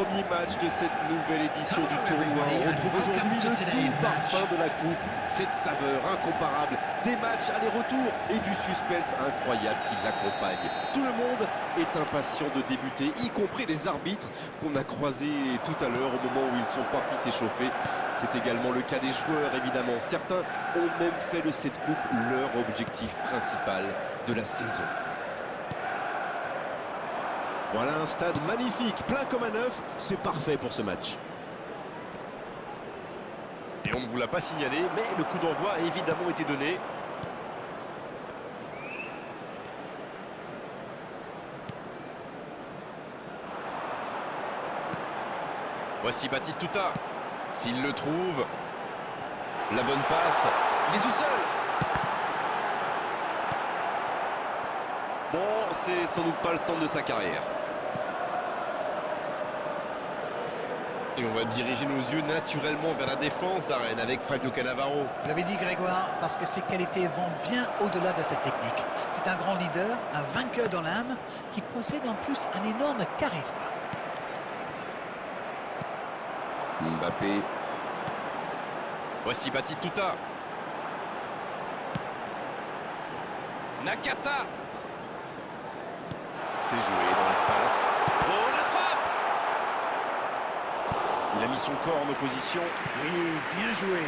premier match de cette nouvelle édition du tournoi. On retrouve aujourd'hui le doux parfum de la coupe, cette saveur incomparable, des matchs aller-retour et du suspense incroyable qui l'accompagne. Tout le monde est impatient de débuter, y compris les arbitres qu'on a croisés tout à l'heure au moment où ils sont partis s'échauffer. C'est également le cas des joueurs, évidemment. Certains ont même fait de cette coupe leur objectif principal de la saison. Voilà un stade magnifique, plein comme à neuf, c'est parfait pour ce match. Et on ne vous l'a pas signalé, mais le coup d'envoi a évidemment été donné. Voici Batistuta. S'il le trouve, la bonne passe, il est tout seul. Bon, c'est sans doute pas le centre de sa carrière. Et on va diriger nos yeux naturellement vers la défense d'Arène avec Fabio Cannavaro. Vous l'avez dit Grégoire, parce que ses qualités vont bien au-delà de sa technique. C'est un grand leader, un vainqueur dans l'âme, qui possède en plus un énorme charisme. Mbappé. Voici Batistuta. Nakata. C'est joué dans l'espace. Oh, la frappe! Il a mis son corps en opposition. Oui, bien joué.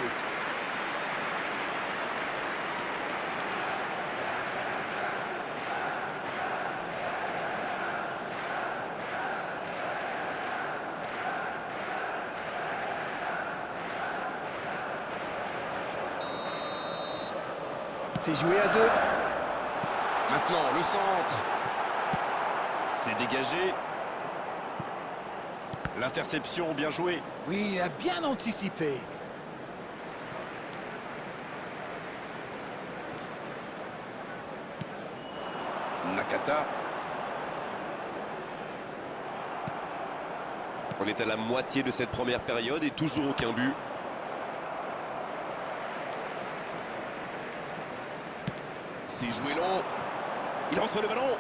C'est joué à deux. Maintenant, le centre. C'est dégagé. L'interception, bien joué. Oui, il a bien anticipé. Nakata. On est à la moitié de cette première période et toujours aucun but. C'est joué long. Il reçoit le ballon.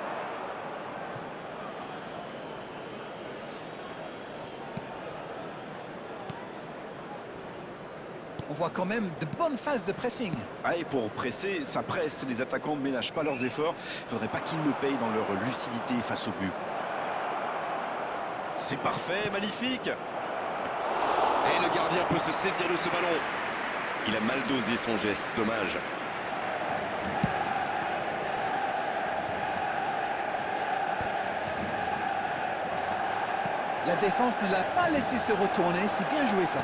On voit quand même de bonnes phases de pressing. Ah, et pour presser, ça presse. Les attaquants ne ménagent pas leurs efforts. Il ne faudrait pas qu'ils le payent dans leur lucidité face au but. C'est parfait, magnifique. Et le gardien peut se saisir de ce ballon. Il a mal dosé son geste, dommage. La défense ne l'a pas laissé se retourner. C'est bien joué ça.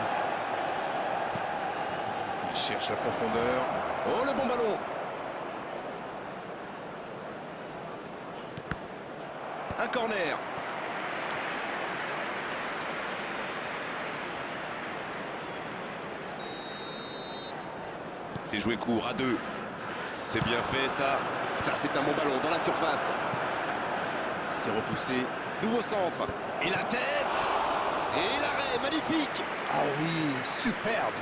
Il cherche la profondeur. Oh, le bon ballon. Un corner. C'est joué court à deux. C'est bien fait ça. Ça, c'est un bon ballon dans la surface. C'est repoussé. Nouveau centre. Et la tête. Et l'arrêt, magnifique. Ah oui, superbe.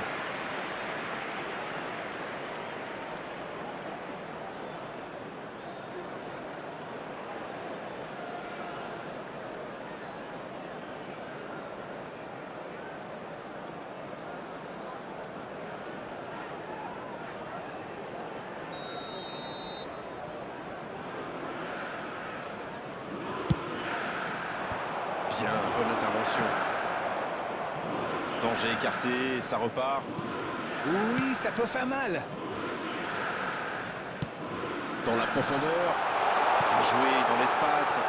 Bien, bonne intervention. Danger écarté, ça repart. Oui, ça peut faire mal. Dans la profondeur. Bien joué dans l'espace.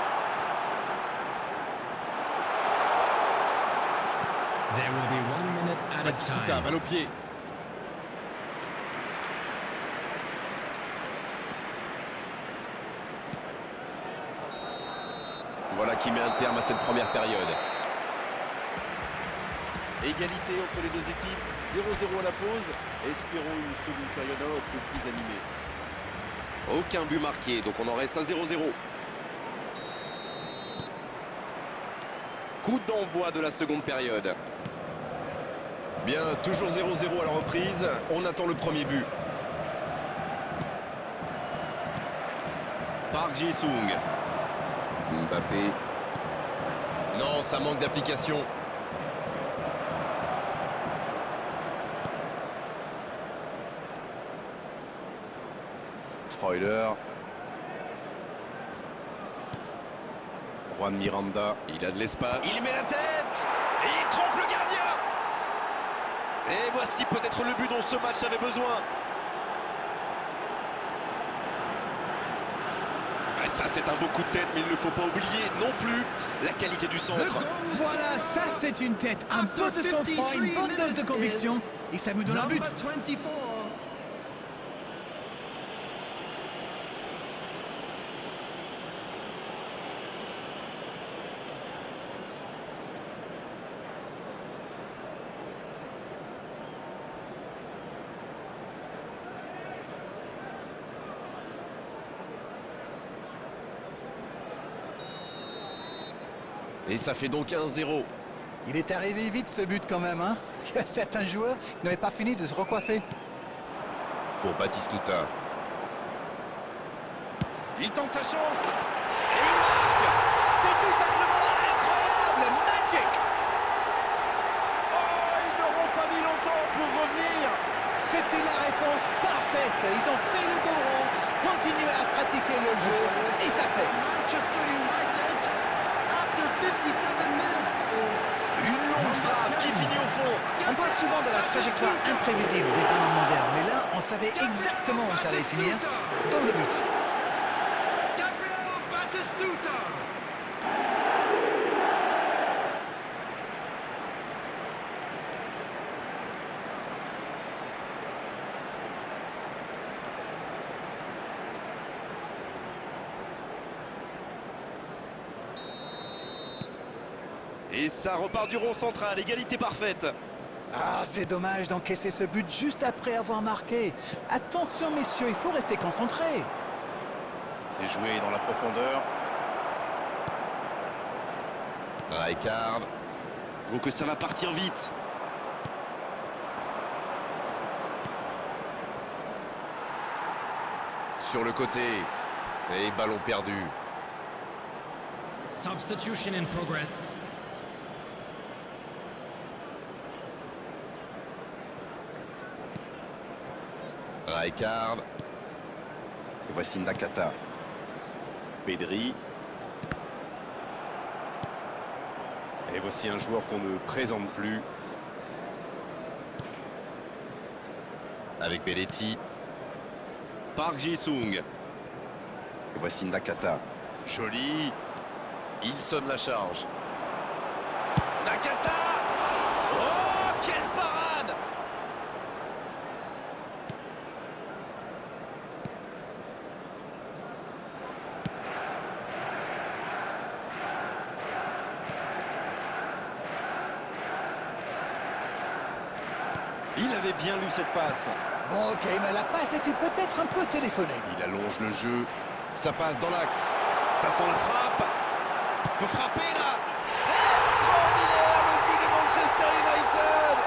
There will be 1 minute at a Batistuta, time. balle au pied. Voilà qui met un terme à cette première période. Égalité entre les deux équipes, 0-0 à la pause. Espérons une seconde période un peu plus animée. Aucun but marqué, donc on en reste à 0-0. Coup d'envoi de la seconde période. Bien, toujours 0-0 à la reprise. On attend le premier but. Park Ji-sung. Mbappé. Non, Non, ça manque d'application. Freuler. Juan Miranda. Il a de l'espace. Il met la tête et il trompe le gardien. Et voici peut-être le but dont ce match avait besoin. Ah, ça, c'est un beau coup de tête, mais il ne faut pas oublier non plus la qualité du centre. Voilà, ça c'est une tête, un peu de sang-froid, une bonne dose de conviction, et ça me donne un but. Et ça fait donc 1-0. Il est arrivé vite ce but quand même, hein. Il y a certains joueurs qui n'avaient pas fini de se recoiffer. Pour Batistuta. Il tente sa chance. Et il marque. C'est tout simplement incroyable, magic. Oh, ils n'auront pas mis longtemps pour revenir. C'était la réponse parfaite. Ils ont fait le dos rond, continué à pratiquer le jeu, et ça fait. Une longue frappe qui finit au fond. On parle souvent de la trajectoire imprévisible des ballons modernes, mais là, on savait exactement où ça allait finir, dans le but. Et ça repart du rond central, égalité parfaite. Ah, c'est dommage d'encaisser ce but juste après avoir marqué. Attention, messieurs, il faut rester concentré. C'est joué dans la profondeur. Rijkaard. Donc ça va partir vite. Sur le côté. Et ballon perdu. Substitution in progress. Rijkaard. Et voici Nakata. Pedri. Et voici un joueur qu'on ne présente plus. Avec Belletti. Park Ji-sung. Et voici Nakata. Joli. Il sonne la charge. Nakata. Oh, quelle parade! Il avait bien lu cette passe. Bon, ok, mais la passe était peut-être un peu téléphonée. Il allonge le jeu. Ça passe dans l'axe. Ça sent la frappe. Peut frapper là. Extraordinaire le but de Manchester United.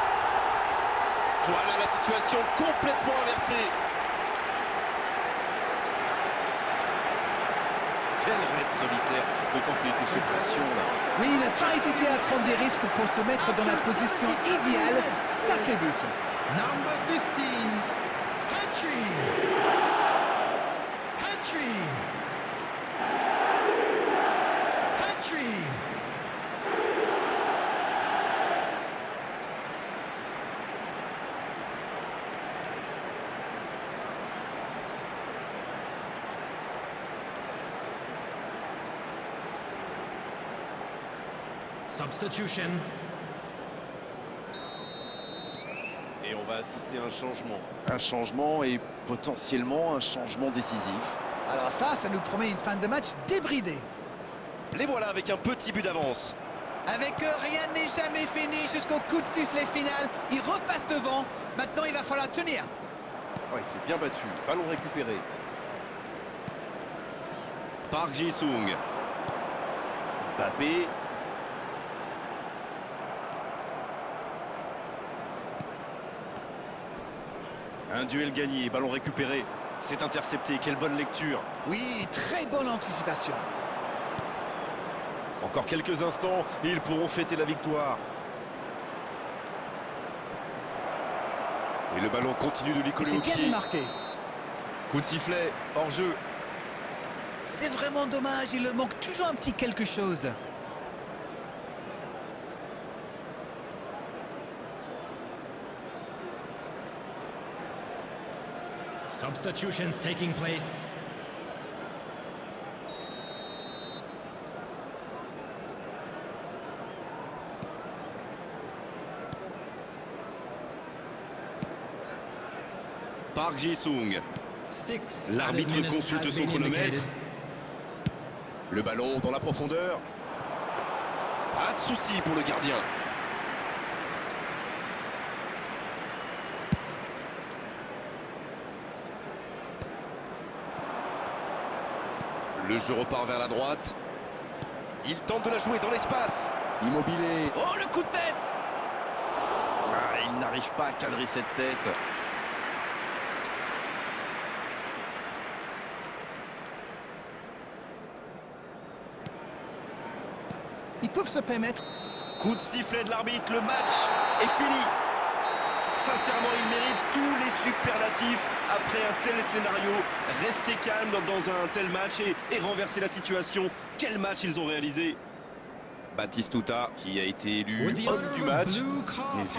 Voilà la situation complètement inversée. Quel raid solitaire, d'autant qu'il était sous pression là. Oui, il n'a pas hésité à prendre des risques pour se mettre dans la position idéale. Sacré but. Number 15, Petri. Petri. Petri. Substitution. Et on va assister à un changement. Un changement et potentiellement un changement décisif. Alors ça nous promet une fin de match débridée. Les voilà avec un petit but d'avance. Avec eux, rien n'est jamais fini jusqu'au coup de sifflet final. Il repasse devant. Maintenant, il va falloir tenir. Oh, il s'est bien battu. Ballon récupéré. Park Ji-sung. Mbappé. Un duel gagné, ballon récupéré. C'est intercepté, quelle bonne lecture. Oui, très bonne anticipation. Oh, Encore quelques instants et ils pourront fêter la victoire. Et le ballon continue de lui coller C'est au bien pied. démarqué. Coup de sifflet, hors jeu. C'est vraiment dommage, il leur manque toujours un petit quelque chose. Substitutions taking place. Park Ji-sung. 6 L'arbitre added minutes consulte has son been chronomètre. indicated. Le ballon dans la profondeur. Pas de souci pour le gardien. Le jeu repart vers la droite. Il tente de la jouer dans l'espace. Immobilier. Oh, le coup de tête! Ah, il n'arrive pas à cadrer cette tête. Ils peuvent se permettre. Coup de sifflet de l'arbitre, le match est fini. Sincèrement, il mérite tous les superlatifs après un tel scénario. Rester calme dans un tel match et renverser la situation. Quel match ils ont réalisé! Baptiste Touta, qui a été élu With the homme du match. blue card Et vu